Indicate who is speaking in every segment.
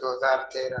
Speaker 1: 2013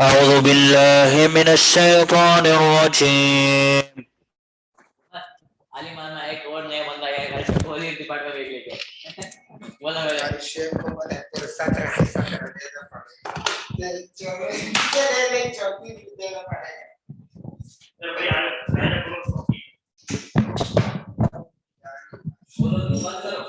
Speaker 1: أعوذ بالله من الشيطان الرجيم. علی مانا ایک اور نیا بندہ آیا ہے پولیس ڈپارٹمنٹ میں لے کے بولا میرے شیخ کو بولے پر ساتھ رہے دینا پڑے گا چوکی دینا پڑے گا بھائی آ بولو بند کرو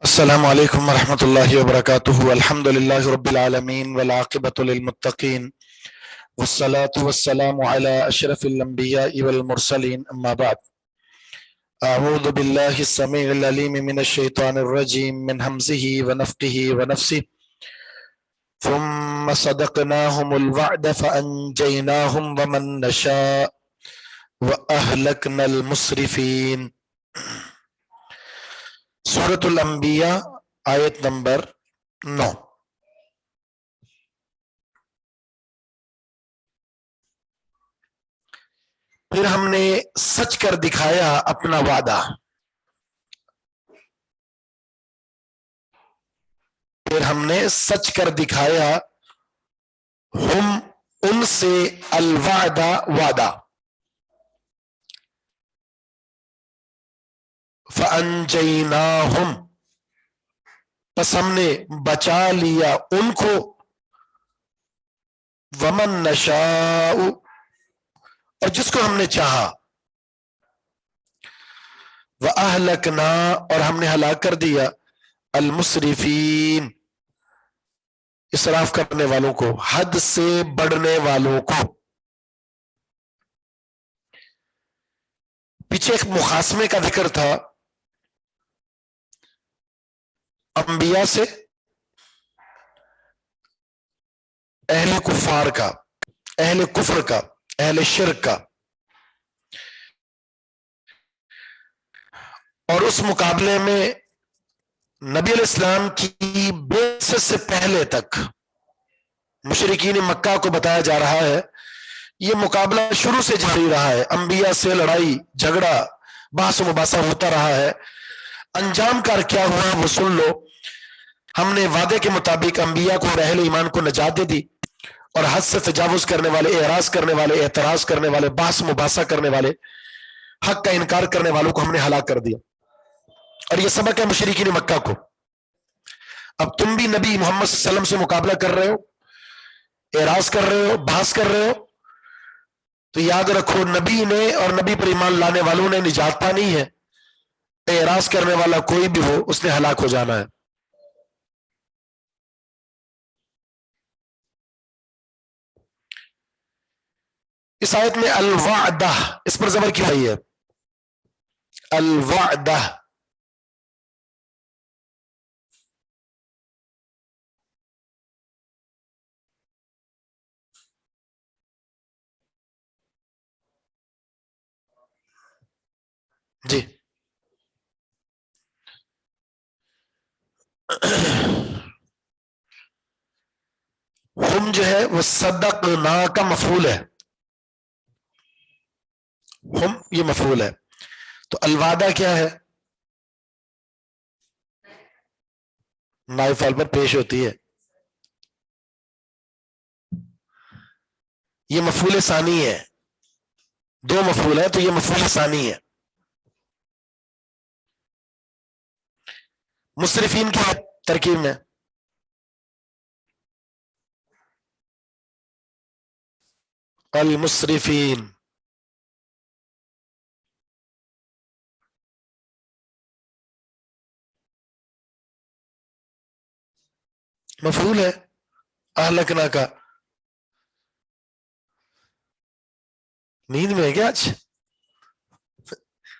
Speaker 2: السلام علیکم ورحمۃ اللہ وبرکاتہ. الحمد للہ رب العالمین والعاقبۃ للمتقین والصلاة والسلام علی اشرف الانبیاء والمرسلین. اما بعد، اعوذ باللہ السمیع العلیم من الشیطان الرجیم من حمزہ ونفخہ ونفثہ. ثم صدقناہم الوعد فانجیناہم ومن نشاء واہلکنا المسرفین. سورۃ الانبیاء آیت نمبر 9. پھر ہم نے سچ کر دکھایا اپنا وعدہ. پھر ہم نے سچ کر دکھایا ہم ان سے الوعدہ وعدہ. فَأَنْجَيْنَاهُمْ پس ہم نے بچا لیا ان کو. وَمَن نَشَاءُ اور جس کو ہم نے چاہا. وَأَهْلَكْنَا اور ہم نے ہلاک کر دیا المسرفین اسراف کرنے والوں کو، حد سے بڑھنے والوں کو. پیچھے ایک مخاصمے کا ذکر تھا انبیاء سے، اہل کفار کا، اہل کفر کا، اہل شرک کا. اور اس مقابلے میں نبی علیہ السلام کی بعثت سے پہلے تک مشرکین مکہ کو بتایا جا رہا ہے یہ مقابلہ شروع سے جاری رہا ہے. انبیاء سے لڑائی جھگڑا بحث و مباحثہ ہوتا رہا ہے. انجام کار کیا ہوا وہ سن لو. ہم نے وعدے کے مطابق انبیاء کو اور اہل ایمان کو نجات دے دی، اور حد سے تجاوز کرنے والے، اعراض کرنے والے، اعتراض کرنے والے، بحث مباحثہ کرنے والے حق کا انکار کرنے والوں کو ہم نے ہلاک کر دیا. اور یہ سبق ہے مشرکین مکہ کو. اب تم بھی نبی محمد صلی اللہ علیہ وسلم سے مقابلہ کر رہے ہو، اعراض کر رہے ہو، بحث کر رہے ہو، تو یاد رکھو نبی نے اور نبی پر ایمان لانے والوں نے نجات پانی ہے. اعراض کرنے والا کوئی بھی ہو اس نے ہلاک ہو جانا ہے. اس آیت میں الوعدہ، اس پر زبر کیوں آئی ہے؟ الوعدہ. جی ہم جو ہے وہ صدقنا کا مفعول ہے، ہم یہ مفعول ہے. تو الوعدہ کیا ہے؟ نائب فعل پر پیش ہوتی ہے. یہ مفعول ثانی ہے، دو مفعول ہے تو یہ مفعول ثانی ہے. مصرفین کی ترکیب میں المصرفین، مفعول ہے اہلکنا کا. نیند میں ہے کیا آج؟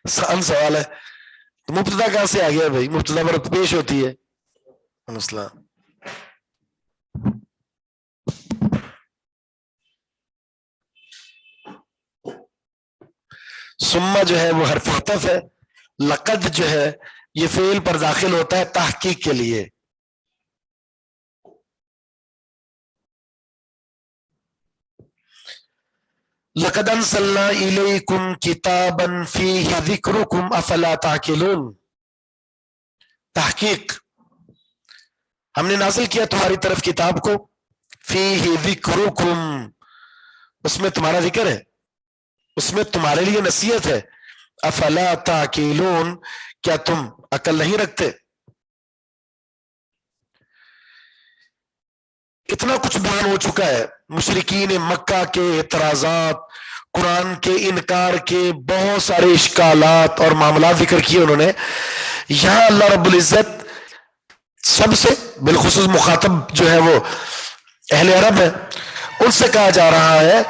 Speaker 2: آسان سوال ہے. مبتدا کہاں سے آ گیا بھائی؟ مبتدا پر پیش ہوتی ہے. السلام. ثم جو ہے وہ حرف عطف ہے. لقد جو ہے یہ فعل پر داخل ہوتا ہے تحقیق کے لیے. لقد انزلنا الیکم کتابا فیہ ذکرکم افلا تعقلون. تحقیق، ہم نے نازل کیا تمہاری طرف کتاب کو، فیہ ذکرکم، اس میں تمہارا ذکر ہے، اس میں تمہارے لیے نصیحت ہے. افلا تعقلون، کیا تم عقل نہیں رکھتے؟ اتنا کچھ بیان ہو چکا ہے. مشرکین مکہ کے اعتراضات، قرآن کے انکار کے بہت سارے اشکالات اور معاملات ذکر کیے انہوں نے. یہاں اللہ رب العزت سب سے بالخصوص مخاطب جو ہے وہ اہل عرب ہے، ان سے کہا جا رہا ہے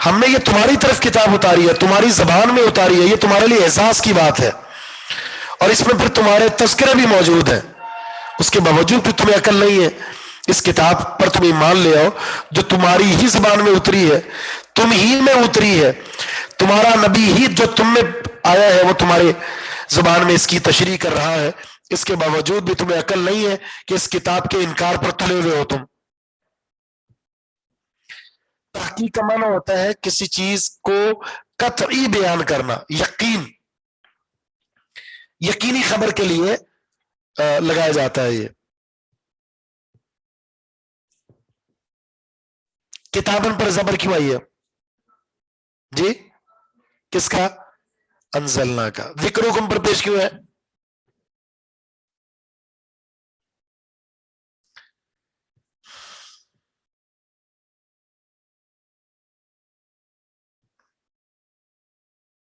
Speaker 2: ہم نے یہ تمہاری طرف کتاب اتاری ہے، تمہاری زبان میں اتاری ہے، یہ تمہارے لیے اعزاز کی بات ہے، اور اس میں پھر تمہارے تذکرے بھی موجود ہیں. اس کے باوجود بھی تمہیں عقل نہیں ہے. اس کتاب پر تم ایمان لے آؤ جو تمہاری ہی زبان میں اتری ہے، تم ہی میں اتری ہے، تمہارا نبی ہی جو تم میں آیا ہے وہ تمہارے زبان میں اس کی تشریح کر رہا ہے. اس کے باوجود بھی تمہیں عقل نہیں ہے کہ اس کتاب کے انکار پر تلے ہوئے ہو تم. تحقیق کا معنی ہوتا ہے کسی چیز کو قطعی بیان کرنا، یقینی خبر کے لیے لگایا جاتا ہے. یہ کتابن پر زبر کیوں آئی ہے؟ جی کس کا؟ انزلنا کا. ذکرکم پر پیش کیوں ہے؟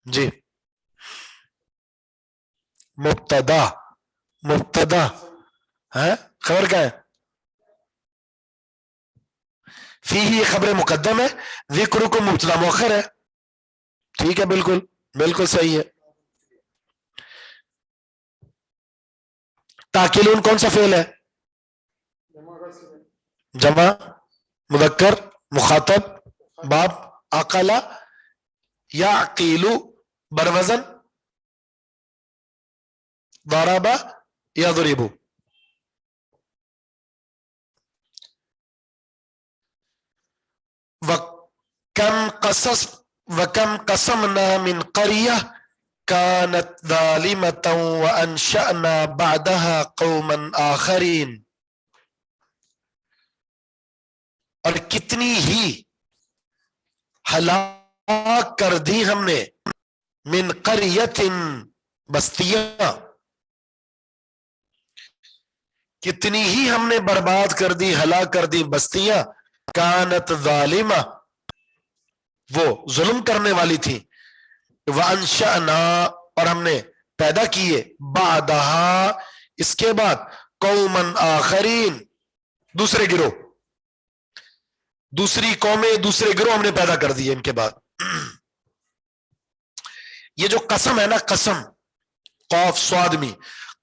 Speaker 2: جی مبتدا ہے، خبر کیا ہے؟ فیہ یہ خبر مقدم ہے، ذکرکم مبتدا مؤخر ہے. ٹھیک ہے، بالکل بالکل صحیح ہے. تاکلون کون سا فعل ہے؟ جمع مذکر مخاطب باب عقلا یعقیلو بروزن ضرب یضرب. وَكَمْ قَسَمْنَا مِنْ قَرْيَةٍ كَانَتْ ظَالِمَةً وَأَنْشَأْنَا بَعْدَهَا قَوْمًا آخَرِينَ. اور کتنی ہی ہلاک کر دی ہم نے من قریت، بستیاں، کتنی ہی ہم نے برباد کر دی، ہلاک کر دی بستیاں، کانت ظالمہ، وہ ظلم کرنے والی تھی، وانشأنا، اور ہم نے پیدا کیے، بعدہا، اس کے بعد، قومن آخرین، دوسرے گروہ، دوسری قومیں، دوسرے گروہ ہم نے پیدا کر دیے ان کے بعد۔ یہ جو قسم ہے نا، قسم، قاف صاد می،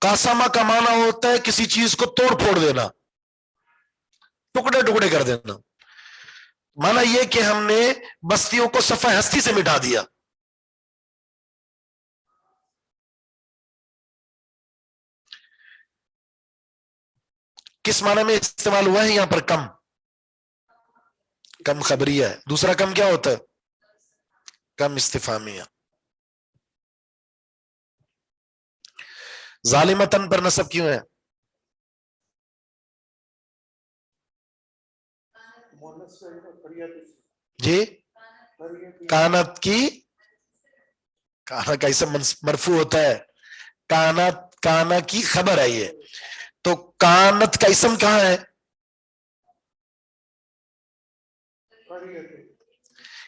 Speaker 2: قاسمہ کا معنی ہوتا ہے کسی چیز کو توڑ پھوڑ دینا، ٹکڑے ٹکڑے کر دینا، معنی یہ کہ ہم نے بستیوں کو صفحہ ہستی سے مٹا دیا۔ کس معنی میں استعمال ہوا ہے یہاں پر؟ کم، کم خبریہ ہے۔ دوسرا کم کیا ہوتا ہے؟ کم استفہامیہ۔ ظالمتن پر نصب کیوں ہے؟ جی، کانت کی، کانا کا اسم مرفوع ہوتا ہے، کانت، کانا کی خبر ہے یہ، تو کانت کا اسم کہاں ہے؟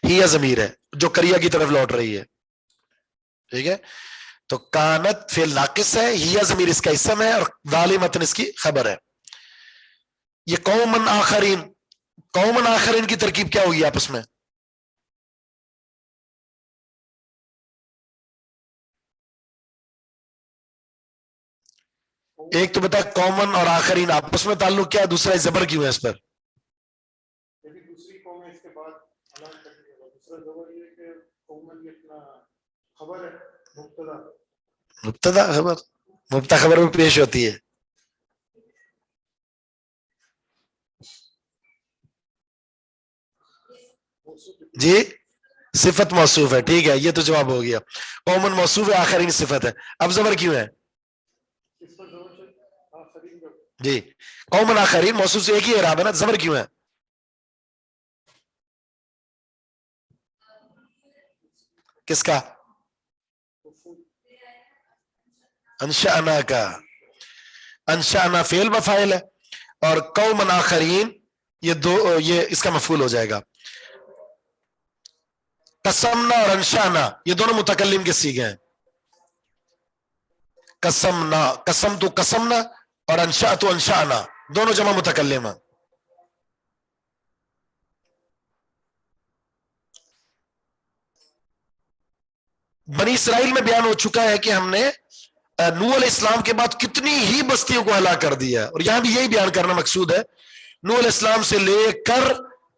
Speaker 2: ہی ضمیر ہے جو کریہ کی طرف لوٹ رہی ہے، ٹھیک ہے؟ تو کانت فعل ناقص ہے، ہی ضمیر اس کا اسم ہے، اور ظالمتن اس کی خبر ہے۔ یہ قومن آخرین، قومن آخرین کی ترکیب کیا ہوگی آپس میں؟ ایک تو بتا قومن اور آخرین آپس میں تعلق کیا ہے، دوسرا زبر کیوں ہے اس پر؟
Speaker 3: دوسری قوم ہے اس کے بعد دوسرا زبر یہ کہ قومن یہ اپنا خبر ہے، مبتدا،
Speaker 2: مبتدا خبر، مبتدا خبر میں پیش ہوتی ہے۔ جی، صفت موصوف ہے، ٹھیک ہے، یہ تو جواب ہو گیا۔ قومن موصوف ہے، آخرین صفت ہے، اب زبر کیوں ہے؟
Speaker 3: اس پر زبر سے آخرین کا،
Speaker 2: جی، قومن آخرین موصوف سے ایک ہی اعراب ہے نا، زبر کیوں ہے؟ کس کا؟ انشأنا کا، انشأنا فعل و فاعل ہے، اور قومن آخرین یہ دو، یہ اس کا مفعول ہو جائے گا۔ قسمنا اور انشأنا یہ دونوں متکلم کے صیغے ہیں، قسمنا، قسم تو قسمنا، اور انشأ تو انشأنا، دونوں جمع متکلم ہیں۔ بنی اسرائیل میں بیان ہو چکا ہے کہ ہم نے نوح علیہ السلام کے بعد کتنی ہی بستیوں کو ہلاک کر دیا، اور یہاں بھی یہی بیان کرنا مقصود ہے، نوح علیہ السلام سے لے کر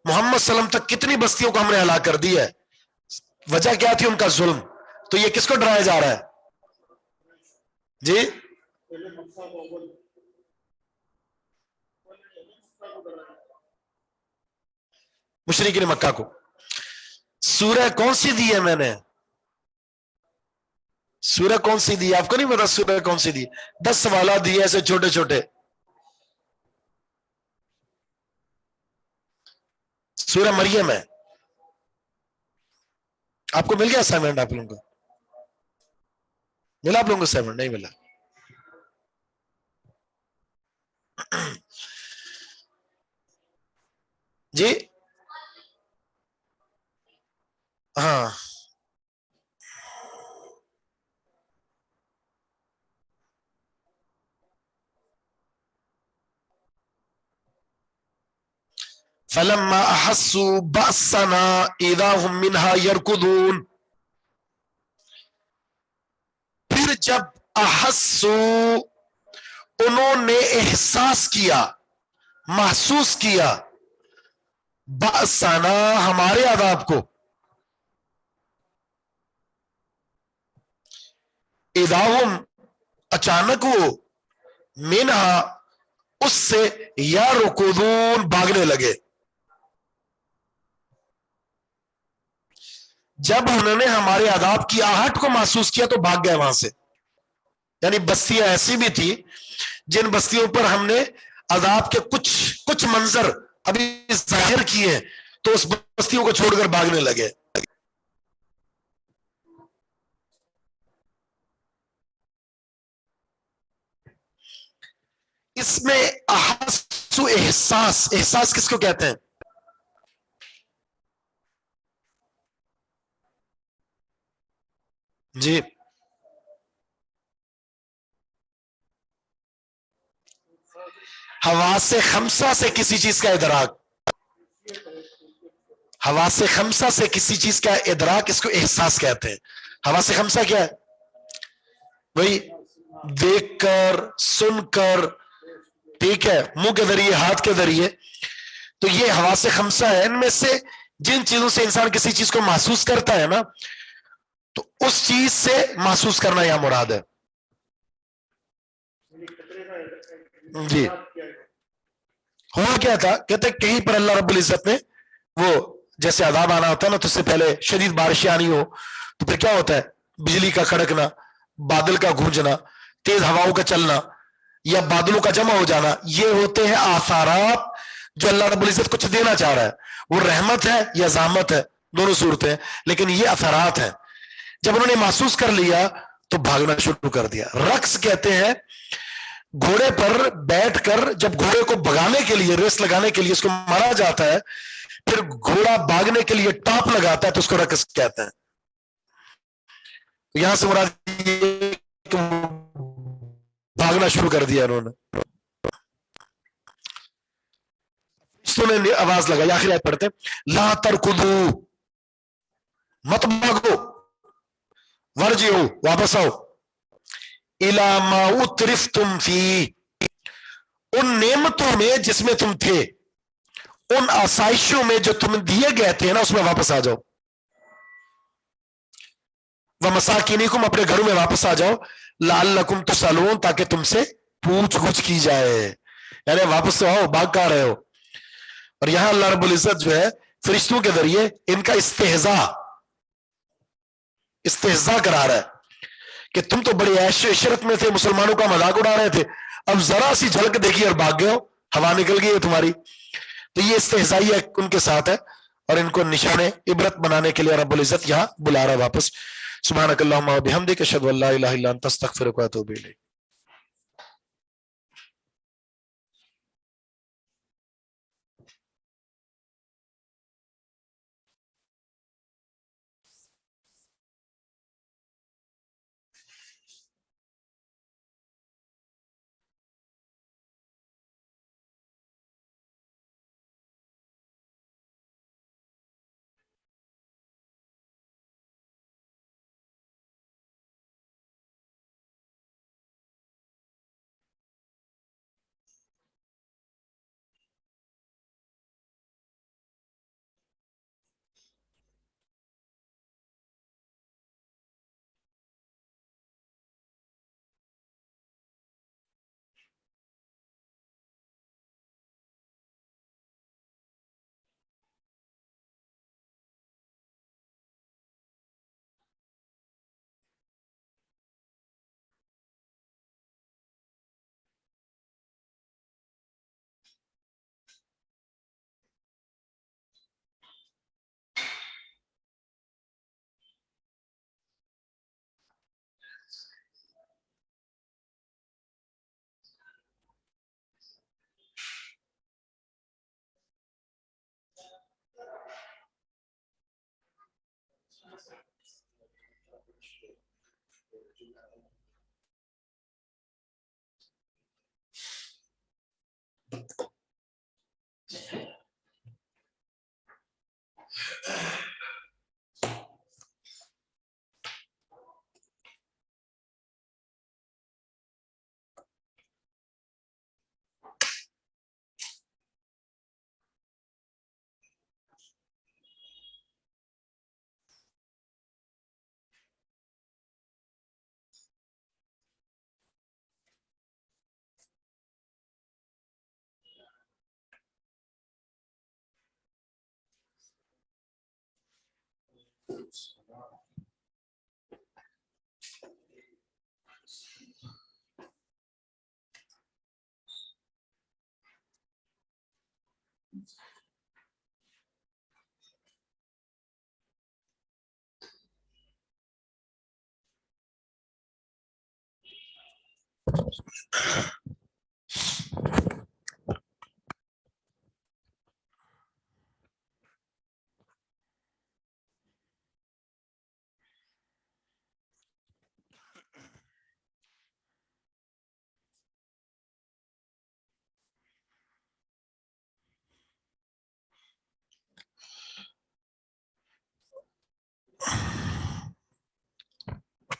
Speaker 2: محمد صلی اللہ علیہ وسلم تک کتنی بستیوں کو ہم نے ہلاک کر دیا ہے۔ وجہ کیا تھی؟ ان کا ظلم۔ تو یہ کس کو ڈرایا جا رہا ہے؟ جی،
Speaker 3: پہلے مکہ کو اول،
Speaker 2: مشرکین مکہ کو۔ سورہ کون سی دی ہے میں نے؟ سورہ کون سی دی؟ آپ کو نہیں پتا سورہ کون سی دی؟ 10 سوالات دیے ایسے چھوٹے چھوٹے، سورہ مریم ہے۔ آپ کو مل گیا اسائنمنٹ؟ آپ لوگوں کو ملا؟ آپ لوگوں کو اسائنمنٹ نہیں ملا؟ جی ہاں، فلما احسوا بأسنا اذا هم منها يركضون، پھر جب احسوا انہوں نے احساس کیا، محسوس کیا، بأسنا ہمارے عذاب کو، اذا هم اچانک وہ، منہا اس سے، یرکضون بھاگنے لگے۔ جب انہوں نے ہمارے عذاب کی آہٹ کو محسوس کیا تو بھاگ گئے وہاں سے۔ یعنی بستیاں ایسی بھی تھی جن بستیوں پر ہم نے عذاب کے کچھ منظر ابھی ظاہر کیے تو اس بستیوں کو چھوڑ کر بھاگنے لگے۔ اس میں احسو احساس، احساس کس کو کہتے ہیں؟ جی حواس خمسہ سے کسی چیز کا ادراک، حواس خمسہ سے کسی چیز کا ادراک، اس کو احساس کہتے ہیں. حواس خمسہ کیا ہے؟ وہی دیکھ کر، سن کر، ٹھیک ہے، منہ کے ذریعے، ہاتھ کے ذریعے. تو یہ حواس خمسہ ہے. ان میں سے جن چیزوں سے انسان کسی چیز کو محسوس کرتا ہے نا، تو اس چیز سے محسوس کرنا یہاں مراد ہے. جی ہوا کیا تھا، کہتے کہیں پر اللہ رب العزت نے وہ جیسے عذاب آنا ہوتا ہے نا، تو اس سے پہلے شدید بارشیں آنی ہو تو پھر کیا ہوتا ہے؟ بجلی کا کڑکنا، بادل کا گونجنا، تیز ہواؤں کا چلنا، یا بادلوں کا جمع ہو جانا، یہ ہوتے ہیں آثارات جو اللہ رب العزت کچھ دینا چاہ رہا ہے. وہ رحمت ہے یا زحمت ہے، دونوں صورتیں ہیں، لیکن یہ اثرات ہیں. جب انہوں نے محسوس کر لیا تو بھاگنا شروع کر دیا. رقص کہتے ہیں گھوڑے پر بیٹھ کر جب گھوڑے کو بھگانے کے لیے، ریس لگانے کے لیے اس کو مارا جاتا ہے، پھر گھوڑا بھاگنے کے لیے ٹاپ لگاتا ہے تو اس کو رقص کہتے ہیں. یہاں سے مراد بھاگنا شروع کر دیا انہوں نے. نے آواز لگائی، آخر آیت پڑھتے لا ترکضو، مت بھاگو، ورجعو، واپس آؤ، الی ما اترفتم فی، ان نعمتوں میں جس میں تم تھے، ان آسائشوں میں جو تم دیے گئے تھے نا، اس میں واپس آ جاؤ. ومساکینکم، اپنے گھروں میں واپس آ جاؤ، لعلکم تسألون، تاکہ تم سے پوچھ گچھ کی جائے. یعنی واپس تو آؤ، بھاگ کہاں رہے ہو. اور یہاں اللہ رب العزت جو ہے فرشتوں کے ذریعے ان کا استہزاء کرا رہا ہے کہ تم تو بڑی عیش و عشرت میں تھے، مسلمانوں کا مذاق اڑا رہے تھے، اب ذرا سی جھلک دیکھی اور بھاگ گئے ہو، ہوا نکل گئی ہے تمہاری. تو یہ استہزائیہ ان کے ساتھ ہے، اور ان کو نشان عبرت بنانے کے لیے رب العزت یہاں بلا رہا ہے واپس. سبحانک اللہم و بحمدک، اشہد ان لا الہ الا انت، استغفرک و اتوب الیک.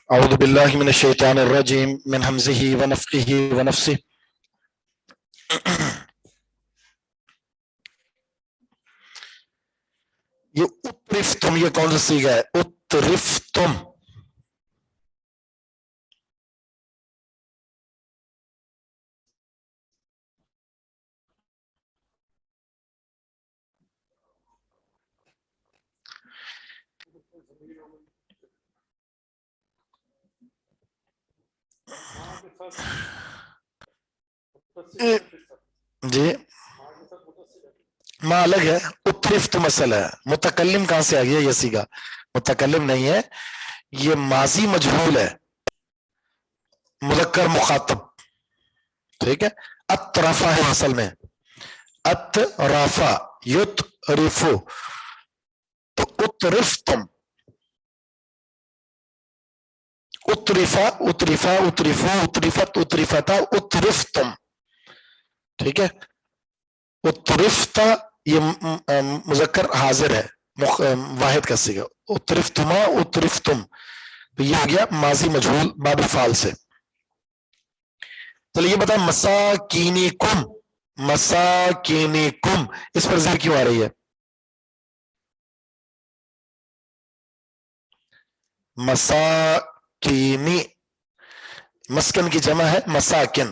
Speaker 2: اعوذ باللہ من الشیطان الرجیم من حمزہ ونفخہ ونفثہ یہ اترفتم، یہ کون سا صیغہ ہے؟ اترفتم. جی ماں الگ ہے، اترفت مسئلہ ہے. متکلم کہاں سے آ گیا؟ یہ صیغہ متکلم نہیں ہے، یہ ماضی مجہول ہے، مذکر مخاطب. ٹھیک ہے. اطرفا ہے اصل میں، اطرفا یطرفو، تو اترفتم، اترفا اترفا اترفو اترفت اترفتا اترفتم. ٹھیک ہے. اترفتا یہ مذکر حاضر ہے، واحد کا صیغہ. اترفتما اترفتم، تو یہ ہو گیا ماضی مجہول باب فعل سے. چلیے یہ بتائیں مساکینکم، مساکینکم اس پر زیر کیوں آ رہی ہے؟ مساکینی، مسکن کی جمع ہے مساکن.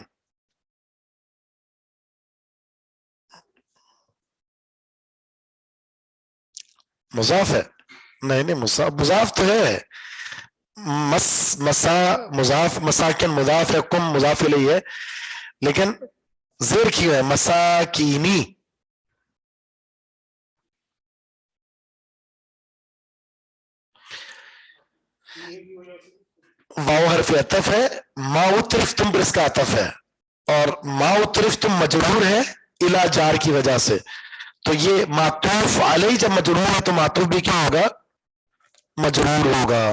Speaker 2: مضاف ہے؟ نہیں نہیں، مضاف تو ہے. مسا مضاف، مساکن مضاف ہے، کم مضاف الیہ ہے، لیکن زیر کیوں ہے مساکینی؟ واو حرف عطف ہے، ما اترفتم پر اس کا عطف ہے، اور ما اترفتم مجرور ہے الی جار کی وجہ سے. تو یہ معطوف علیہ جب مجرور ہے تو معطوف بھی کیا ہوگا؟ مجرور ہوگا.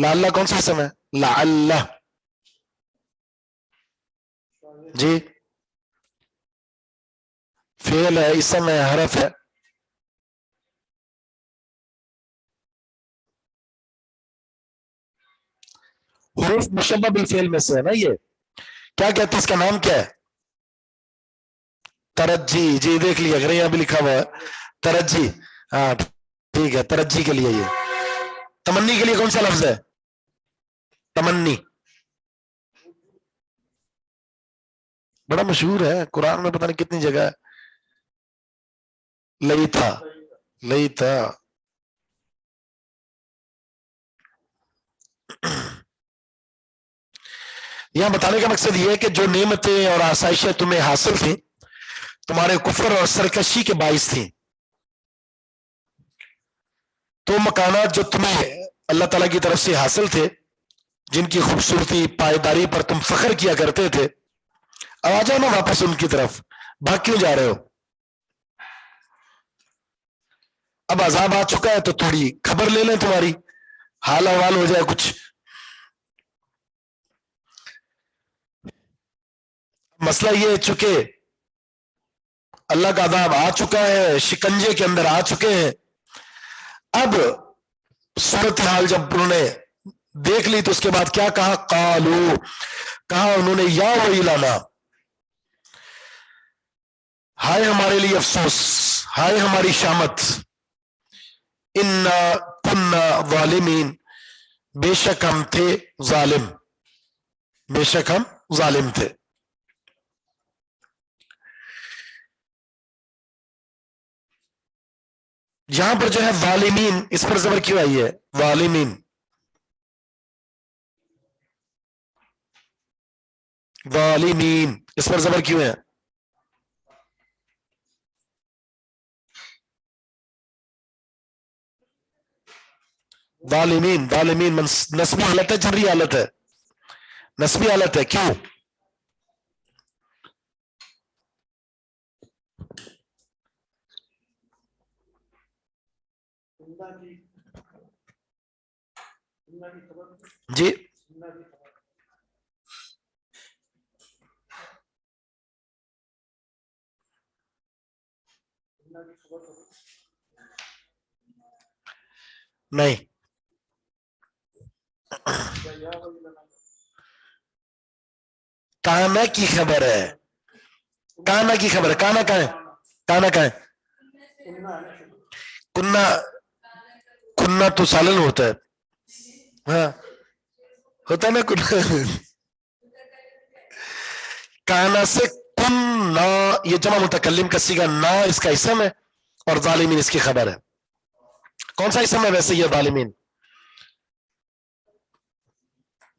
Speaker 2: لعلہ کون سا اسم ہے؟ لعلہ. جی فعل ہے، اسم ہے، حرف ہے. حروف مشبہ بالفعل میں سے ہے نا. یہ کیا کہتے ہیں، اس کا نام کیا ہے؟ ترجی. جی دیکھ لیا، اگر یہاں بھی لکھا ہوا ہے ترجی. ہاں ٹھیک ہے، ترجی کے لیے. یہ تمنی کے لیے کون سا لفظ ہے؟ تمنی بڑا مشہور ہے، قرآن میں پتہ نہیں کتنی جگہ ہے. لیتا، لیتا. یہاں بتانے کا مقصد یہ ہے کہ جو نعمتیں اور آسائشیں تمہیں حاصل تھیں تمہارے کفر اور سرکشی کے باعث تھیں، تو مکانات جو تمہیں اللہ تعالیٰ کی طرف سے حاصل تھے، جن کی خوبصورتی پائیداری پر تم فخر کیا کرتے تھے، اب آ جاؤ نا واپس ان کی طرف. بھاگ کیوں جا رہے ہو؟ اب عذاب آ چکا ہے تو تھوڑی خبر لے لیں، تمہاری حال احوال ہو جائے کچھ. مسئلہ یہ ہے چونکہ اللہ کا عذاب آ چکا ہے، شکنجے کے اندر آ چکے ہیں. اب صورتحال جب انہوں نے دیکھ لی تو اس کے بعد کیا کہا؟ قالو، کہا انہوں نے یا ویلنا، ہائے ہمارے لیے افسوس، ہائے ہماری شامت، انا کنا ظالمین، بے شک ہم تھے ظالم، بے شک ہم ظالم تھے. یہاں پر جو ہے ظالمین، اس پر زبر کیوں آئی ہے؟ ظالمین، ظالمین اس پر زبر کیوں ہے؟ ظالمین، ظالمین نصبی حالت ہے، جری حالت ہے؟ نسبی حالت ہے. کیوں؟ جی نہیں، کانا کی خبر ہے. کانا کی خبر ہے. کانا کہاں ہے؟ کانا کہاں ہے؟ کننا. کننا تو سالن ہوتا ہے. ہاں ہوتا ہے نا کننا. کانا سے کننا یہ جمع متکلم کا صیغہ، نا اس کا اسم ہے اور ظالمین اس کی خبر ہے. کون سا اسم ہے ویسے یہ ظالمین؟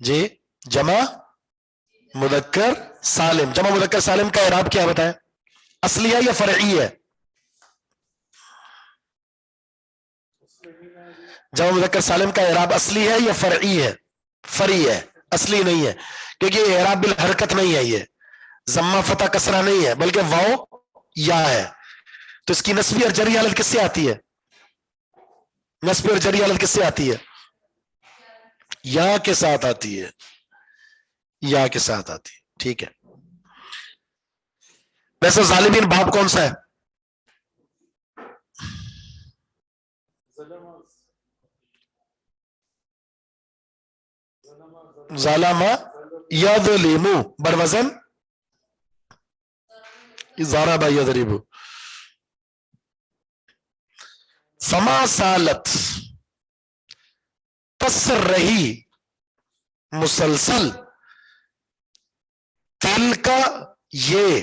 Speaker 2: جی جمع مذکر سالم. جمع مذکر سالم کا اعراب کیا بتائیں؟ اصلی ہے یا فرعی ہے؟ جمع مذکر سالم کا اعراب اصلی ہے یا فرعی ہے؟ فرعی ہے، اصلی نہیں ہے، کیونکہ یہ اعراب بالحرکت نہیں ہے. یہ ضمہ فتح کسرہ نہیں ہے بلکہ واو یا ہے. تو اس کی نسبی اور جری حالت کس سے آتی ہے؟ نسبی اور جری حالت کس سے آتی ہے؟ یا کے ساتھ آتی ہے. یا کے ساتھ آتی ہے. ٹھیک ہے. ویسے ظالمین باب کون سا ہے؟ ظلم یظلم بروزن ضرب یضرب. فما سالت پس رہی مسلسل تل کا یہ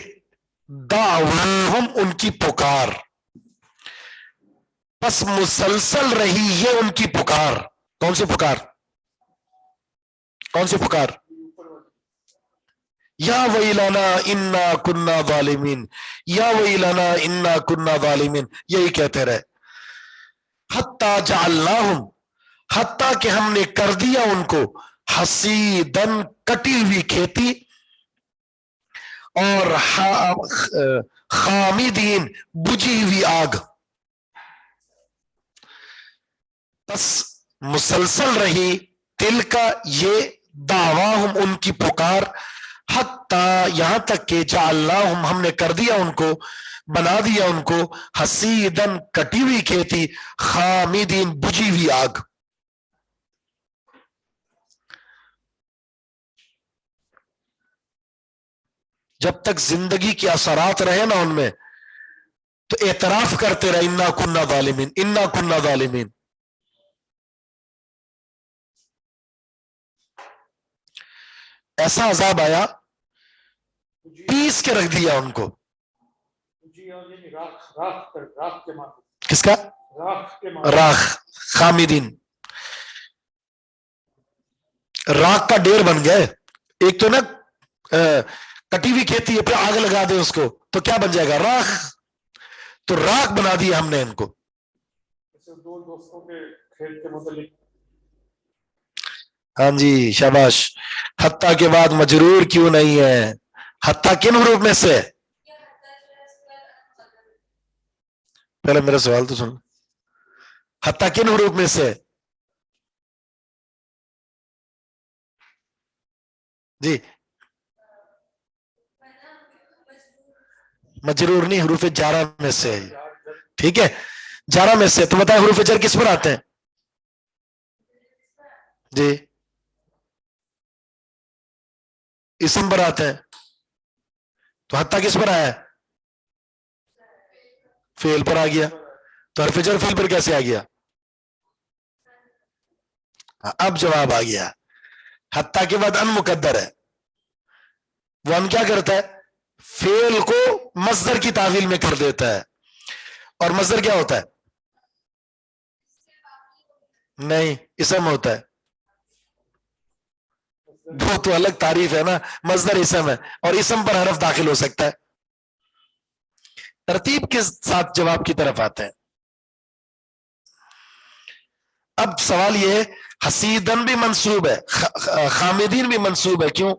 Speaker 2: دعواہم ان کی پکار. پس مسلسل رہی یہ ان کی پکار. کون سی پکار؟ کون سی پکار؟ یا ویلنا انا کنا ظالمین، یا ویلنا انا کنا ظالمین، یہی کہتے رہے. حتی جعلناہم، حتیٰ کہ ہم نے کر دیا ان کو حصیدن کٹی ہوئی کھیتی، اور خامدین بجھی ہوئی آگ. بس مسلسل رہی تل کا یہ دعواہم ان کی پکار، حتیٰ یہاں تک کہ جعلناہم ہم نے کر دیا ان کو، بنا دیا ان کو حصیدن کٹی ہوئی کھیتی، خامدین بجھی ہوئی آگ. جب تک زندگی کے اثرات رہے نا ان میں تو اعتراف کرتے رہے انا کننا ظالمین، انا کننا ظالمین. ایسا عذاب آیا پیس کے رکھ دیا ان کو. کس کا؟ راکھ. خامدین راکھ کا ڈیر بن گئے. ایک تو نا کٹی ہوئی کھیتی ہے پھر آگ لگا دے اس کو تو کیا بن جائے گا؟ راکھ. تو راکھ بنا دیا ہم نے ان کو.
Speaker 3: دو دوستوں کے کھیل کے متعلق
Speaker 2: ہاں جی شاباش. حتیٰ کے بعد مجرور کیوں نہیں ہے؟ حتیٰ کن حروف میں سے؟ پہلے میرا سوال تو سن. حتیٰ کن حروف میں سے؟ جی مجرور نہیں، حروف جارہ میں سے. ٹھیک ہے جارہ میں سے. تو بتائیں حروف جر کس پر آتے ہیں؟ جی اسم پر آتے ہیں. تو حتیٰ کس پر آیا ہے؟ فعل پر آ گیا. تو حرف جر فعل پر کیسے آ گیا؟ اب جواب آ گیا. حتیٰ کے بعد ان مقدر ہے. وہ ان کیا کرتا ہے؟ فعل کو مصدر کی تعویل میں کر دیتا ہے. اور مصدر کیا ہوتا ہے؟ نہیں اسم ہوتا ہے. وہ تو الگ تعریف ہے نا. مصدر اسم ہے اور اسم پر حرف داخل ہو سکتا ہے. ترتیب کے ساتھ جواب کی طرف آتے ہیں. اب سوال یہ ہے حسیدن بھی منصوب ہے, خامدین بھی منصوب ہے, کیوں؟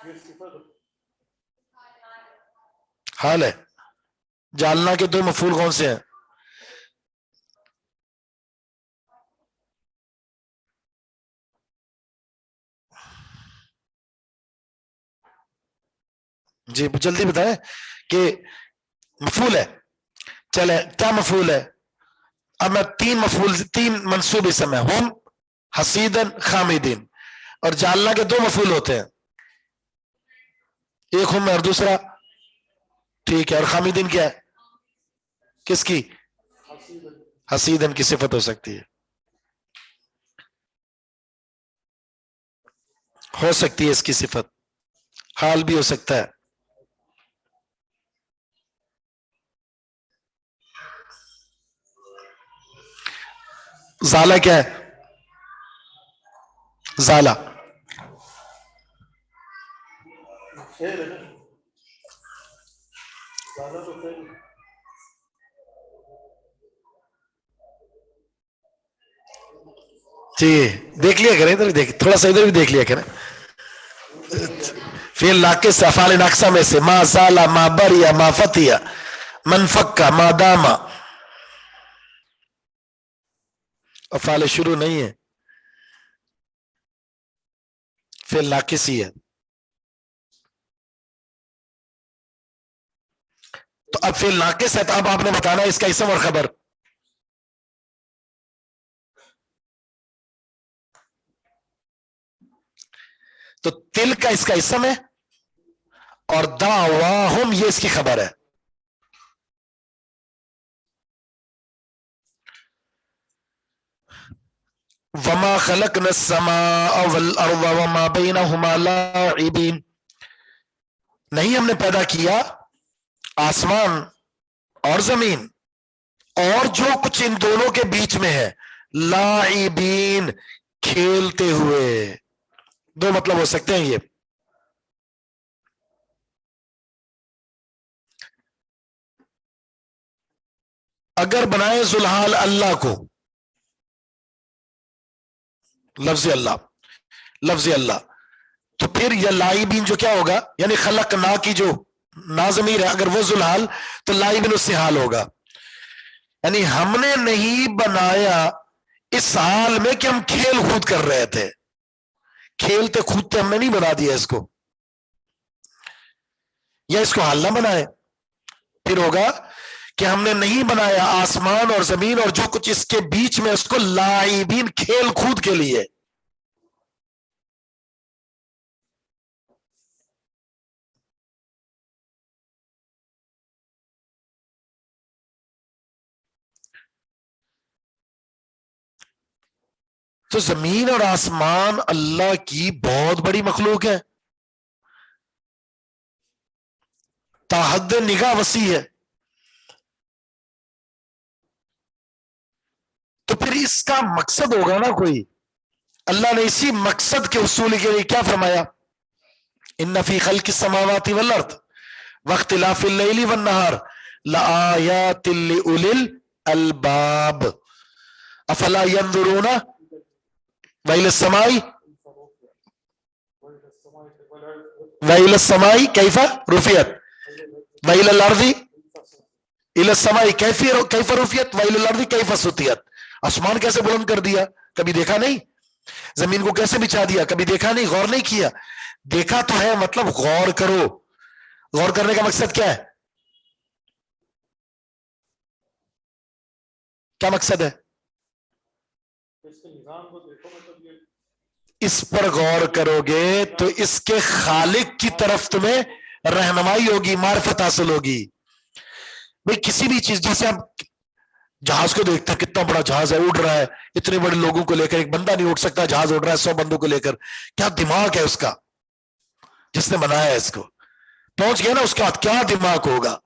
Speaker 3: یہ صفت
Speaker 2: حال ہے. جالنا کے دو مفعول کون سے ہیں؟ جی جلدی بتائیں کہ مفعول ہے. چلے کیا مفعول ہے؟ اب میں تین منصوب اسم ہے, ہم, حسیدن, خامدین, اور جالنا کے دو مفعول ہوتے ہیں, ایک ہم ہے اور دوسرا, ٹھیک ہے, اور خامدین کیا ہے؟ کس کی؟ حسیدن کی صفت ہو سکتی ہے, ہو سکتی ہے اس کی صفت, حال بھی ہو سکتا ہے. زالہ کیا ہے؟ زالہ
Speaker 3: فعل ہے نا, زالہ تو فعل ہے.
Speaker 2: جی دیکھ لیا کریں ادھر, دیکھ تھوڑا سا ادھر بھی دیکھ لیا کریں. فعل ناقص افعال ناقصہ میں سے ما زالہ, ما بریا, ما فتیا, من فکا, ما داما, افعال شروع نہیں ہے, فعل ناقص ہی ہے. تو اب فعل ناقص ہے تو اب آپ نے بتانا اس کا اسم اور خبر. تو تل کا اس کا اسم ہے اور دعواہم یہ اس کی خبر ہے. وما خلقنا السماء والارض وما بينهما لاعبين, نہیں ہم نے پیدا کیا آسمان اور زمین اور جو کچھ ان دونوں کے بیچ میں ہے, لاعبین کھیلتے ہوئے. دو مطلب ہو سکتے ہیں یہ. اگر بنائے ذوالحال اللہ کو, لفظ اللہ, لفظ اللہ, تو پھر یہ لائبین جو کیا ہوگا, یعنی خلق نا کی جو نا ضمیر ہے, اگر وہ ذوالحال تو لائبین اس سے حال ہوگا. یعنی ہم نے نہیں بنایا اس حال میں کہ ہم کھیل کود کر رہے تھے, کھیلتے کودتے ہم نے نہیں بنا دیا اس کو, یا اس کو حال نہ بنائے. پھر ہوگا کہ ہم نے نہیں بنایا آسمان اور زمین اور جو کچھ اس کے بیچ میں اس کو لاعبین کھیل کود کے لیے. تو زمین اور آسمان اللہ کی بہت بڑی مخلوق ہے, تاحد نگاہ وسیع ہے. تو پھر اس کا مقصد ہوگا نا کوئی. اللہ نے اسی مقصد کے حصول کے لیے کیا فرمایا, ان فی خلق السماوات والارض واختلاف اللیل والنہار لآیات لأولی الالباب افلا ينظرون وإلى السماء وإلى السماء كيف رفعت وإلى الأرض إلى السماء كيف رفعت وإلى الأرض كيف سطحت. آسمان کیسے بلند کر دیا, کبھی دیکھا نہیں. زمین کو کیسے بچھا دیا, کبھی دیکھا نہیں, غور نہیں کیا. دیکھا تو ہے, مطلب غور کرو. غور کرنے کا مقصد کیا ہے, کیا مقصد ہے؟ اس پر غور کرو گے تو اس کے خالق کی طرف تمہیں رہنمائی ہوگی, معرفت حاصل ہوگی. بھئی کسی بھی چیز, جیسے آپ جہاز کو دیکھتے ہیں, کتنا بڑا جہاز ہے, اڑ رہا ہے, اتنے بڑے لوگوں کو لے کر, ایک بندہ نہیں اٹھ سکتا, جہاز اڑ رہا ہے 100 بندوں کو لے کر. کیا دماغ ہے اس کا, جس نے بنایا ہے اس کو. پہنچ گیا نا, اس کا کیا دماغ ہوگا,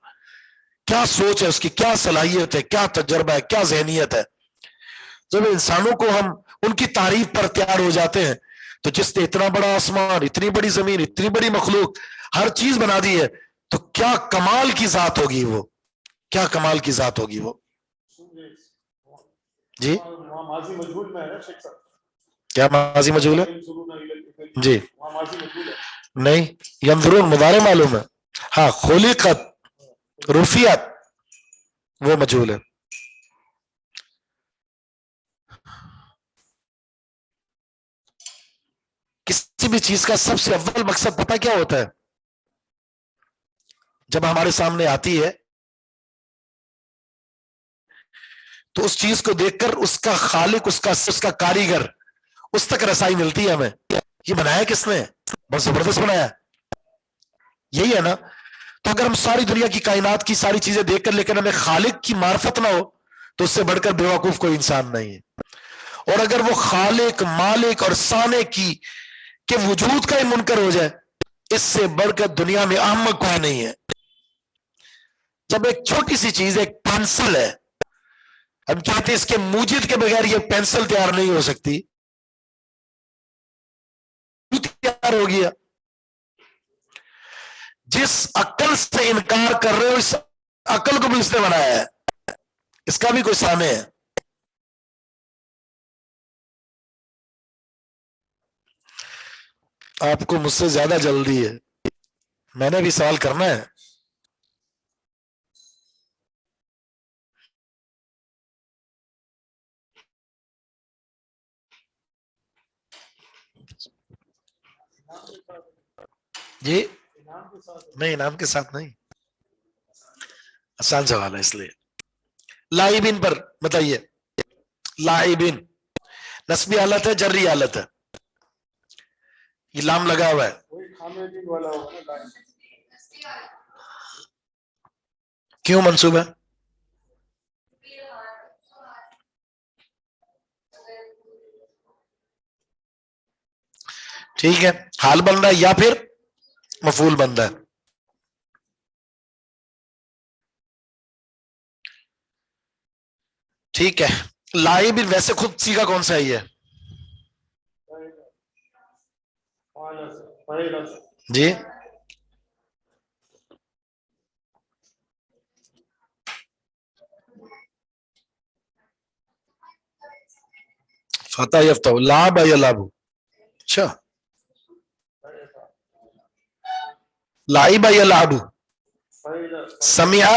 Speaker 2: کیا سوچ ہے اس کی, کیا صلاحیت ہے, کیا تجربہ ہے, کیا ذہنیت ہے. جب انسانوں کو ہم ان کی تعریف پر تیار ہو جاتے ہیں, تو جس نے اتنا بڑا آسمان, اتنی بڑی زمین, اتنی بڑی مخلوق, ہر چیز بنا دی ہے, تو کیا کمال کی ذات ہوگی وہ, کیا کمال کی ذات ہوگی وہ. جی
Speaker 3: وہاں ماضی مجہول میں ہے نا شیخ صاحب؟
Speaker 2: کیا ماضی مجہول ہے؟ جی
Speaker 3: وہاں ماضی مجہول ہے.
Speaker 2: نہیں، ینظرون مضارع معلوم ہے. ہاں خلقت رفیعت وہ مجہول ہے. کسی بھی چیز کا سب سے اول مقصد پتہ کیا ہوتا ہے؟ جب ہمارے سامنے آتی ہے تو اس چیز کو دیکھ کر اس کا خالق، اس کا کاریگر، اس تک رسائی ملتی ہے ہمیں. یہ بنایا کس نے؟ بہت زبردست بنایا. یہی ہے نا. تو اگر ہم ساری دنیا کی کائنات کی ساری چیزیں دیکھ کر لیکن ہمیں خالق کی معرفت نہ ہو تو اس سے بڑھ کر بیوقوف کوئی انسان نہیں ہے. اور اگر وہ خالق، مالک اور صانع کی کے وجود کا ہی منکر ہو جائے، اس سے بڑھ کر دنیا میں احمق کوئی نہیں ہے. جب ایک چھوٹی سی چیز، ایک پینسل ہے، ہم کہتے ہیں اس کے موجد کے بغیر یہ پینسل تیار نہیں ہو سکتی، تیار ہو گیا. جس عقل سے انکار کر رہے ہو اس عقل کو بھی اس نے بنایا ہے، اس کا بھی کوئی سامع ہے. آپ کو مجھ سے زیادہ جلدی ہے، میں نے بھی سوال کرنا ہے. جی نہیں، انعام کے ساتھ نہیں، آسان سوال ہے اس لیے. لائبین پر بتائیے. لائبین نسبی حالت ہے، جری حالت ہے؟ یہ لام لگا ہوا ہے.
Speaker 3: وہی کھانے دین والا ہوگا نا.
Speaker 2: کیوں منصوب ہے؟ ٹھیک ہے، حال بن رہا ہے یا پھر مفعول بن رہا ہے؟ ٹھیک ہے. لائب ویسے خود سیگا کون سا ہے یہ؟ جی فتح یفتح، لاب یا لابو؟ اچھا، لائب یا لابو؟ سمع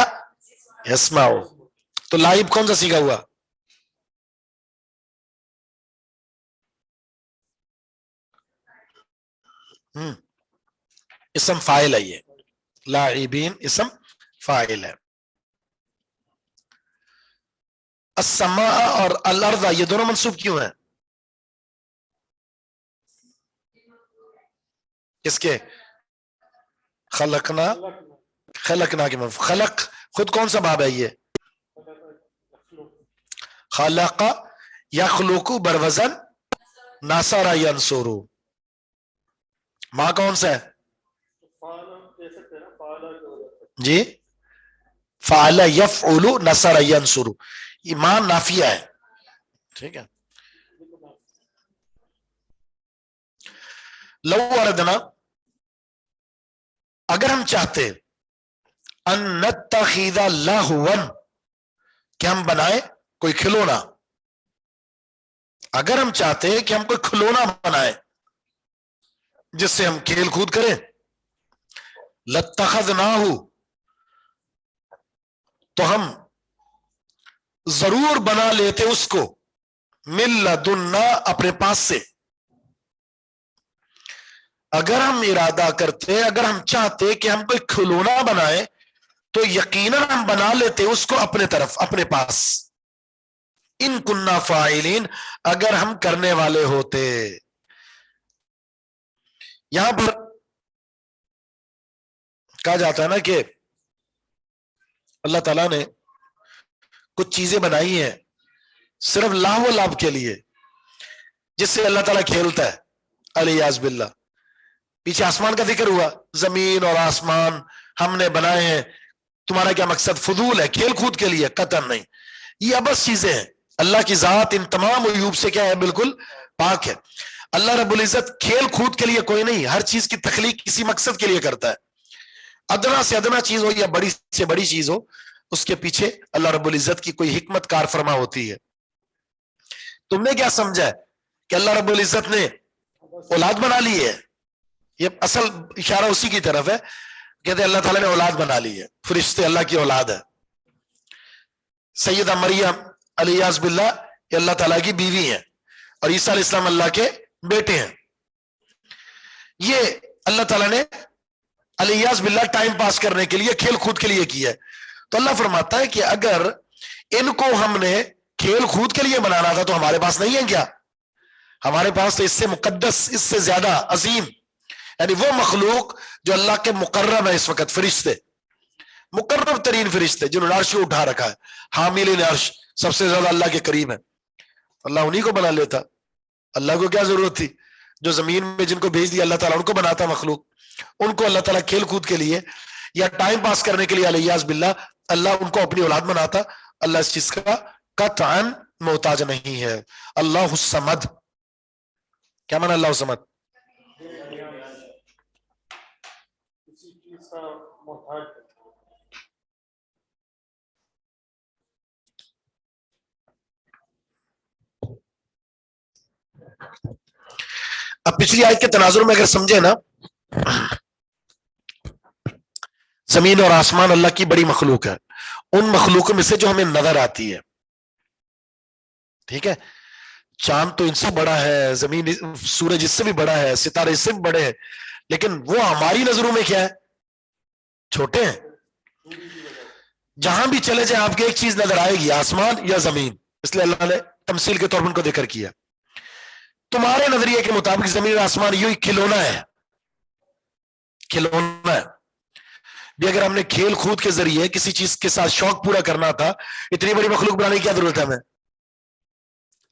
Speaker 2: یسمعو. تو لائب کون سا سیگا ہوا؟ اسم فاعل ہے یہ. لاعبین اسم فاعل ہے. السماء اور الارض یہ دونوں منصوب کیوں ہیں؟ کس کے؟ خلقنا کے منصوب. خلق خود کون سا باب ہے یہ؟ خلق یخلق بروزن ناصر ینصر. ماں کون سا ہے؟ جی فعل یفعل نصر ینصر، یہ ماں نافیہ ہے. ٹھیک ہے. لو اردنا، اگر ہم چاہتے ان نتخذ لہوا، کہ ہم بنائے کوئی کھلونا، اگر ہم چاہتے کہ ہم کوئی کھلونا بنائے جس سے ہم کھیل کود کریں، لاتخذناہ، تو ہم ضرور بنا لیتے اس کو، من لدنا، اپنے پاس سے. اگر ہم ارادہ کرتے، اگر ہم چاہتے کہ ہم کوئی کھلونا بنائے تو یقیناً ہم بنا لیتے اس کو اپنے طرف، اپنے پاس. ان کننا فاعلین، اگر ہم کرنے والے ہوتے. یہاں پر کہا جاتا ہے نا کہ اللہ تعالیٰ نے کچھ چیزیں بنائی ہیں صرف لاہ و لعب کے لیے، جس سے اللہ تعالیٰ کھیلتا ہے. الیاذ باللہ. پیچھے آسمان کا ذکر ہوا، زمین اور آسمان ہم نے بنائے ہیں، تمہارا کیا مقصد؟ فضول ہے، کھیل کود کے لیے؟ قطعاً نہیں. یہ ابس چیزیں ہیں. اللہ کی ذات ان تمام عیوب سے کیا ہے؟ بالکل پاک ہے. اللہ رب العزت کھیل کود کے لیے کوئی نہیں، ہر چیز کی تخلیق کسی مقصد کے لیے کرتا ہے. ادنا سے ادنا چیز ہو یا بڑی سے بڑی چیز ہو، اس کے پیچھے اللہ رب العزت کی کوئی حکمت کار فرما ہوتی ہے. تم نے کیا سمجھا ہے کہ اللہ رب العزت نے اولاد بنا لی ہے؟ یہ اصل اشارہ اسی کی طرف ہے، کہتے ہیں اللہ تعالیٰ نے اولاد بنا لی ہے، فرشتے اللہ کی اولاد ہے. سیدہ مریم علیہ باللہ یہ اللہ تعالیٰ کی بیوی ہیں، اور عیسیٰ علیہ السلام اللہ کے بیٹے ہیں. یہ اللہ تعالیٰ نے علیہ باللہ ٹائم پاس کرنے کے لیے، کھیل کود کے لیے کیا ہے. تو اللہ فرماتا ہے کہ اگر ان کو ہم نے کھیل کود کے لیے بنانا تھا تو ہمارے پاس نہیں ہے کیا؟ ہمارے پاس تو اس سے مقدس، اس سے زیادہ عظیم، یعنی وہ مخلوق جو اللہ کے مقرب ہے اس وقت، فرشتے، مقرب ترین فرشتے جنہوں نے عرش کو اٹھا رکھا ہے، حاملین عرش، سب سے زیادہ اللہ کے قریب ہے. اللہ انہی کو بنا لیتا، اللہ کو کیا ضرورت تھی؟ جو زمین میں جن کو بھیج دیا اللہ تعالیٰ ان کو بناتا مخلوق. ان کو اللہ تعالیٰ کھیل کود کے لیے یا ٹائم پاس کرنے کے لیے علیہ باللہ اللہ ان کو اپنی اولاد بناتا. اللہ اس چیز کا قطعاً محتاج نہیں ہے. اللہ الصمد، کیا مانا اللہ الصمد؟
Speaker 3: کسی چیز کا محتاج.
Speaker 2: اب پچھلی آیت کے تناظر میں اگر سمجھے نا، زمین اور آسمان اللہ کی بڑی مخلوق ہے، ان مخلوقوں میں سے جو ہمیں نظر آتی ہے، ٹھیک ہے، چاند تو ان سے بڑا ہے، زمین، سورج اس سے بھی بڑا ہے، ستارے اس سے بھی بڑے ہیں، لیکن وہ ہماری نظروں میں کیا ہے؟ چھوٹے ہیں. جہاں بھی چلے جائیں آپ کو ایک چیز نظر آئے گی، آسمان یا زمین. اس لیے اللہ نے تمثیل کے طور پر ان کو ذکر کیا. تمہارے نظریے کے مطابق زمین اور آسمان یوں ہی کھلونا ہے، کھلونا ہے بھی. اگر ہم نے کھیل کود کے ذریعے کسی چیز کے ساتھ شوق پورا کرنا تھا، اتنی بڑی مخلوق بنانے کی کیا ضرورت ہے؟ ہمیں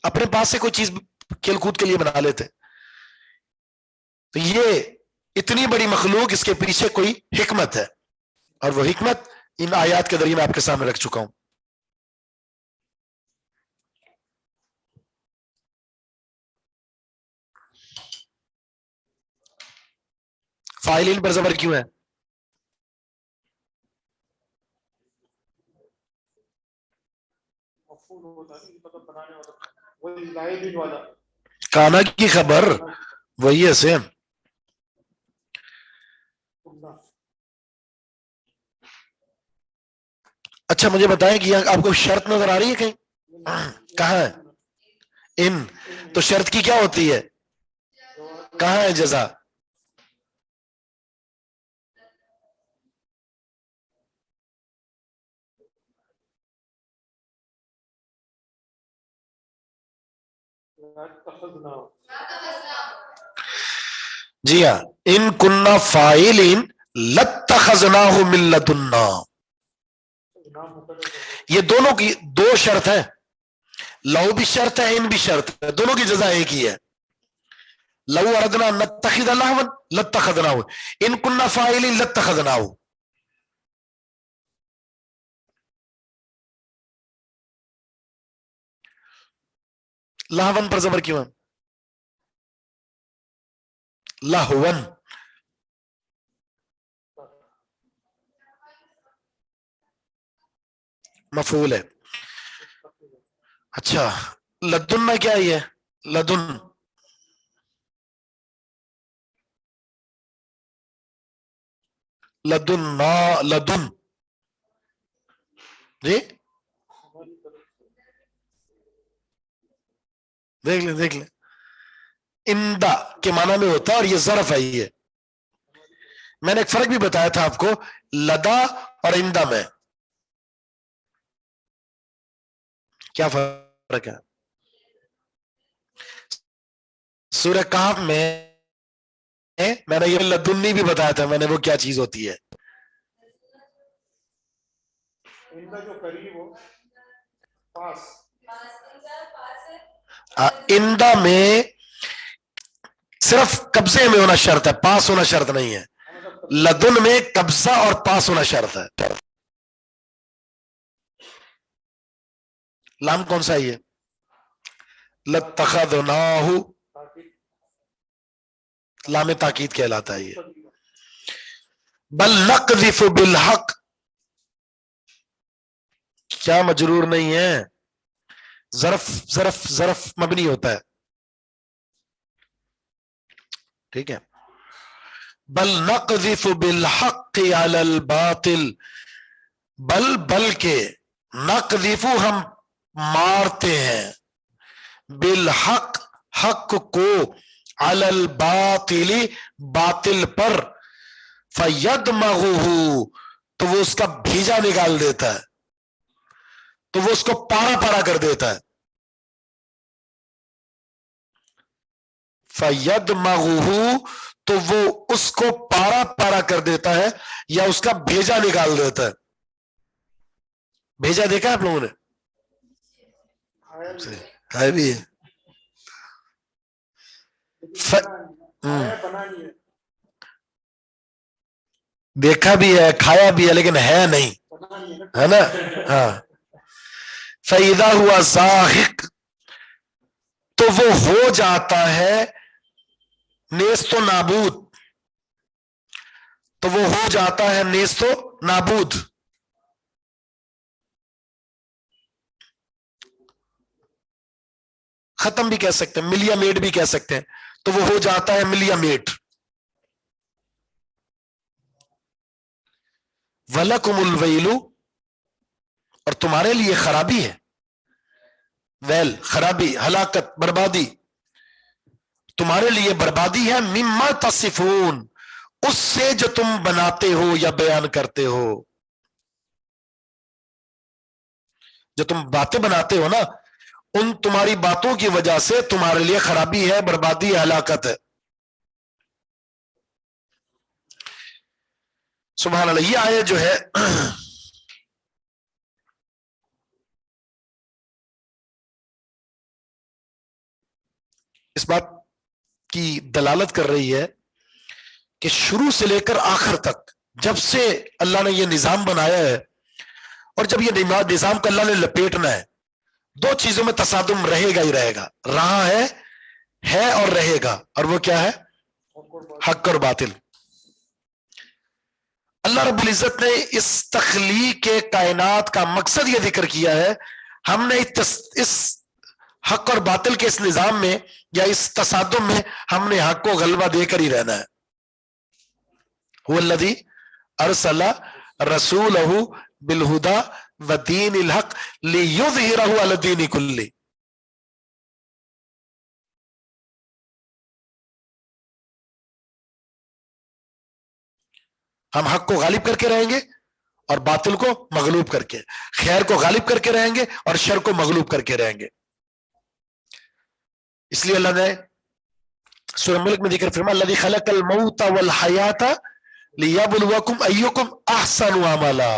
Speaker 2: اپنے پاس سے کوئی چیز کھیل کود کے لیے بنا لیتے. تو یہ اتنی بڑی مخلوق، اس کے پیچھے کوئی حکمت ہے، اور وہ حکمت ان آیات کے ذریعے میں آپ کے سامنے رکھ چکا ہوں. فاعلین پر زبر کیوں ہے؟ کانا کی خبر وہی ہے سیم. اچھا مجھے بتائیں کہ یہاں آپ کو شرط نظر آ رہی ہے کہیں؟ کہاں ہے ان؟ تو شرط کی کیا ہوتی ہے؟ کہاں ہے جزا؟ جی ہاں، ان کننا فاعلین لاتخذناہ من لدنا. یہ دونوں کی دو شرط ہے، لو بھی شرط ہے، ان بھی شرط ہے، دونوں کی جزا ایک ہی ہے. لو اردنا نتخذ لہوا لاتخذناہ، ان کننا فاعلین لاتخذناہ. لہون پر زبر کیوں ہے؟ لہون مفعول ہے. اچھا لدن میں کیا ہے؟ لدن لدن لدن جی دیکھ لیں اندا کے معنی میں ہوتا ہے، اور یہ ظرف ہے. یہ میں نے ایک فرق بھی بتایا تھا آپ کو لدا اور اندا میں. کیا فرق ہے؟ سورہ کہف میں میں نے یہ لدنی بھی بتایا تھا، میں نے وہ کیا چیز ہوتی ہے. اندا میں صرف قبضے میں ہونا شرط ہے، پاس ہونا شرط نہیں ہے. لدن میں قبضہ اور پاس ہونا شرط ہے. لام کون سا ہے؟ لاتخذناہ، لام تاکید کہلاتا ہے. یہ بل نقذف بالحق، کیا مجرور نہیں ہے؟ ظرف مبنی ہوتا ہے. ٹھیک ہے. بل نقذف بالحق علی الباطل، بلکہ نقذف ہم مارتے ہیں، بالحق حق کو، علی الباطل باطل پر، فیدمغہ تو وہ اس کا بھیجا نکال دیتا ہے، تو وہ اس کو پارا پارا کر دیتا ہے. فیدمغہ تو وہ اس کو پارا پارا کر دیتا ہے یا اس کا بھیجا نکال دیتا ہے. بھیجا دیکھا آپ لوگوں نے؟ ہے بھی ہے. دیکھا بھی ہے، کھایا بھی ہے، لیکن ہے نہیں، ہے نا. ہاں. فَإِذَا هُوَ زَاهِقٌ تو وہ ہو جاتا ہے نیست و نابود، تو وہ ہو جاتا ہے نیست و نابود. ختم بھی کہہ سکتے ہیں، ملیا میٹ بھی کہہ سکتے ہیں. تو وہ ہو جاتا ہے ملیا میٹ. وَلَكُمُ الْوَيْلُ اور تمہارے لیے خرابی ہے. ویل خرابی، ہلاکت، بربادی. تمہارے لیے بربادی ہے، مما تصفون اس سے جو تم بناتے ہو یا بیان کرتے ہو. جو تم باتیں بناتے ہو نا، ان تمہاری باتوں کی وجہ سے تمہارے لیے خرابی ہے، بربادی ہے، ہلاکت ہے. سبحان اللہ. یہ آیت جو ہے اس بات کی دلالت کر رہی ہے کہ شروع سے لے کر آخر تک جب سے اللہ نے یہ نظام بنایا ہے، اور جب یہ نظام کو اللہ نے لپیٹنا ہے، دو چیزوں میں تصادم رہے گا ہی رہے گا. رہا ہے اور رہے گا. اور وہ کیا ہے؟ حق اور باطل. اللہ رب العزت نے اس تخلیق کائنات کا مقصد یہ ذکر کیا ہے، ہم نے اس حق اور باطل کے اس نظام میں یا اس تصادم میں ہم نے حق کو غلبہ دے کر ہی رہنا ہے. هو الذی ارسل رسولہ بالہدی ودین الحق لیظہرہ علی الدین کلہ. ہم حق کو غالب کر کے رہیں گے اور باطل کو مغلوب کر کے، خیر کو غالب کر کے رہیں گے اور شر کو مغلوب کر کے رہیں گے. اس لیے اللہ نے سورہ ملک میں ذکر فرمایا الذی خلق الموت والحیات لیبلوکم ایکم احسن عملا.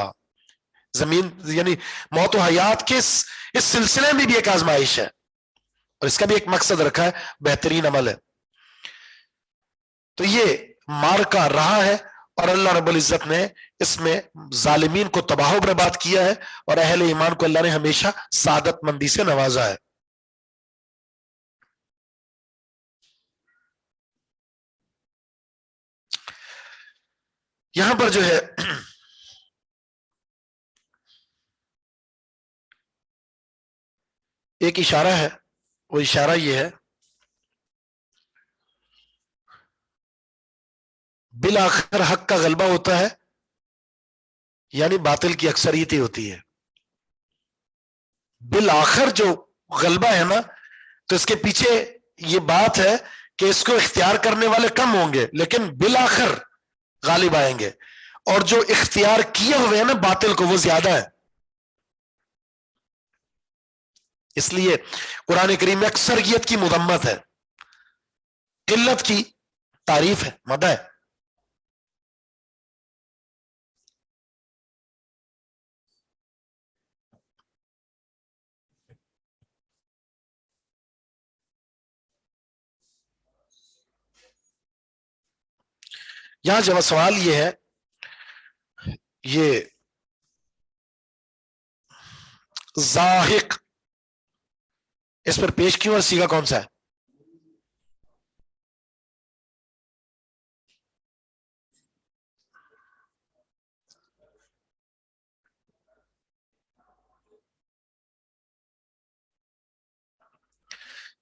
Speaker 2: زمین یعنی موت و حیات کے اس سلسلے میں بھی ایک آزمائش ہے، اور اس کا بھی ایک مقصد رکھا ہے، بہترین عمل ہے. تو یہ مارکا رہا ہے، اور اللہ رب العزت نے اس میں ظالمین کو تباہ و برباد کیا ہے، اور اہل ایمان کو اللہ نے ہمیشہ سعادت مندی سے نوازا ہے. یہاں پر جو ہے ایک اشارہ ہے، وہ اشارہ یہ ہے بالآخر حق کا غلبہ ہوتا ہے، یعنی باطل کی اکثریت ہی ہوتی ہے. بالآخر جو غلبہ ہے نا، تو اس کے پیچھے یہ بات ہے کہ اس کو اختیار کرنے والے کم ہوں گے، لیکن بالآخر غالب آئیں گے. اور جو اختیار کیے ہوئے ہیں نا باطل کو، وہ زیادہ ہے. اس لیے قرآن کریم میں اکثریت کی مذمت ہے، قلت کی تعریف ہے، مدح ہے. یہاں جب سوال یہ ہے، یہ زاہق اس پر پیش کیوں اور سیگا کون سا ہے؟